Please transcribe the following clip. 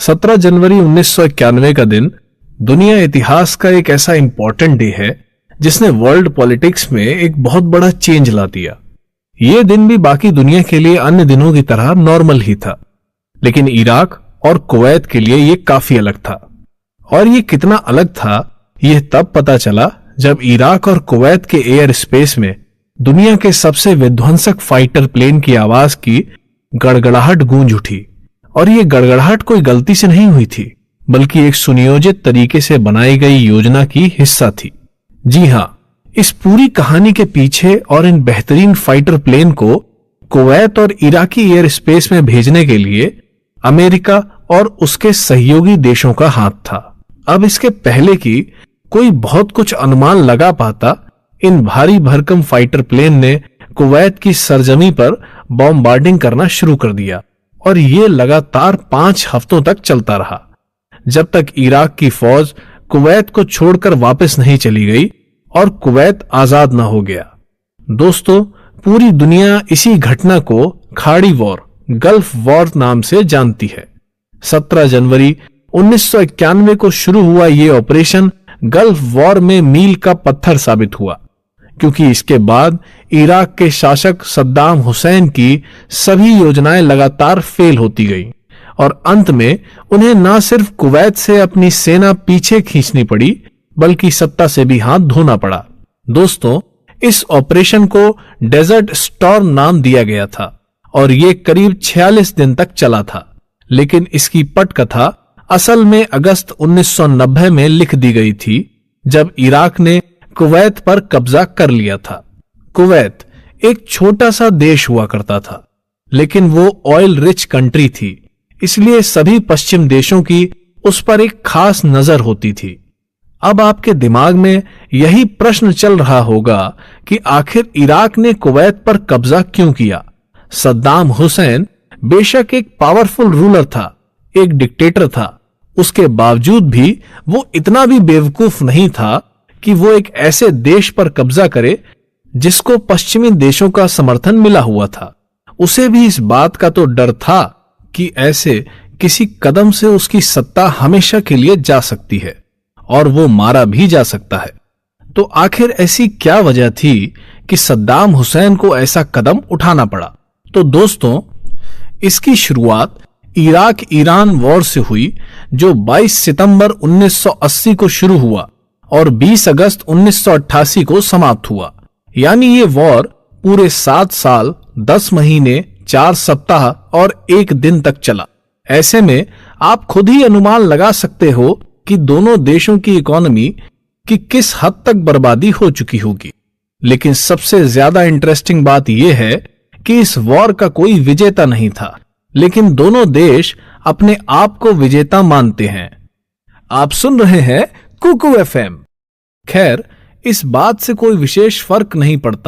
17 जनवरी 1991 का दिन दुनिया इतिहास का एक ऐसा इंपॉर्टेंट डे है जिसने वर्ल्ड पॉलिटिक्स में एक बहुत बड़ा चेंज ला दिया। यह दिन भी बाकी दुनिया के लिए अन्य दिनों की तरह नॉर्मल ही था, लेकिन इराक और कुवैत के लिए यह काफी अलग था। और यह कितना अलग था यह तब पता चला जब इराक और कुवैत के एयर स्पेस में दुनिया के सबसे विध्वंसक फाइटर प्लेन की आवाज की गड़गड़ाहट गूंज उठी। और यह गड़गड़ाहट कोई गलती से नहीं हुई थी, बल्कि एक सुनियोजित तरीके से बनाई गई योजना की हिस्सा थी। जी हां, इस पूरी कहानी के पीछे और इन बेहतरीन फाइटर प्लेन को कुवैत और इराकी एयर स्पेस में भेजने के लिए अमेरिका और उसके सहयोगी देशों का हाथ था। अब इसके पहले कि कोई बहुत कुछ अनुमान लगा पाता, इन भारी भरकम फाइटर प्लेन ने कुवैत की सरजमी पर बॉम्बार्डिंग करना शुरू कर दिया और ये लगातार 5 हफ्तों तक चलता रहा, जब तक इराक की फौज कुवैत को छोड़कर वापस नहीं चली गई और कुवैत आजाद न हो गया। दोस्तों, पूरी दुनिया इसी घटना को खाड़ी वॉर, गल्फ वॉर नाम से जानती है। 17 जनवरी 1991 को शुरू हुआ ये ऑपरेशन गल्फ वॉर में मील का पत्थर साबित हुआ, क्योंकि इसके बाद इराक के शासक सद्दाम हुसैन की सभी योजनाएं लगातार फेल होती गईं और अंत में उन्हें न सिर्फ कुवैत से अपनी सेना पीछे खींचनी पड़ी, बल्कि सत्ता से भी हाथ धोना पड़ा। दोस्तों, इस ऑपरेशन को डेजर्ट स्टॉर्म नाम दिया गया था और यह करीब 46 दिन तक चला था, लेकिन इसकी पटकथा असल में अगस्त 1990 में लिख दी गई थी, जब इराक ने कुवैत पर कब्जा कर लिया था। कुवैत एक छोटा सा देश हुआ करता था, लेकिन वो ऑयल रिच कंट्री थी, इसलिए सभी पश्चिम देशों की उस पर एक खास नजर होती थी। अब आपके दिमाग में यही प्रश्न चल रहा होगा कि आखिर इराक ने कुवैत पर कब्जा क्यों किया। सद्दाम हुसैन बेशक एक पावरफुल रूलर था, एक डिक्टेटर था, उसके बावजूद भी वो इतना भी बेवकूफ नहीं था कि वो एक ऐसे देश पर कब्जा करे जिसको पश्चिमी देशों का समर्थन मिला हुआ था। उसे भी इस बात का तो डर था कि ऐसे किसी कदम से उसकी सत्ता हमेशा के लिए जा सकती है और वो मारा भी जा सकता है। तो आखिर ऐसी क्या वजह थी कि सद्दाम हुसैन को ऐसा कदम उठाना पड़ा? तो दोस्तों, इसकी शुरुआत इराक ईरान वॉर से हुई, जो 22 सितंबर 1980 को शुरू हुआ और 20 अगस्त 1988 को समाप्त हुआ। यानी ये वॉर पूरे 7 साल, 10 महीने, 4 सप्ताह और 1 दिन तक चला। ऐसे में आप खुद ही अनुमान लगा सकते हो कि दोनों देशों की इकोनॉमी की किस हद तक बर्बादी हो चुकी होगी। लेकिन सबसे ज्यादा इंटरेस्टिंग बात यह है कि इस वॉर का कोई विजेता नहीं था, लेकिन दोनों देश अपने आप को विजेता मानते हैं। आप सुन रहे हैं कुकू एफएम। खैर, इस बात से कोई विशेष फर्क नहीं पड़ता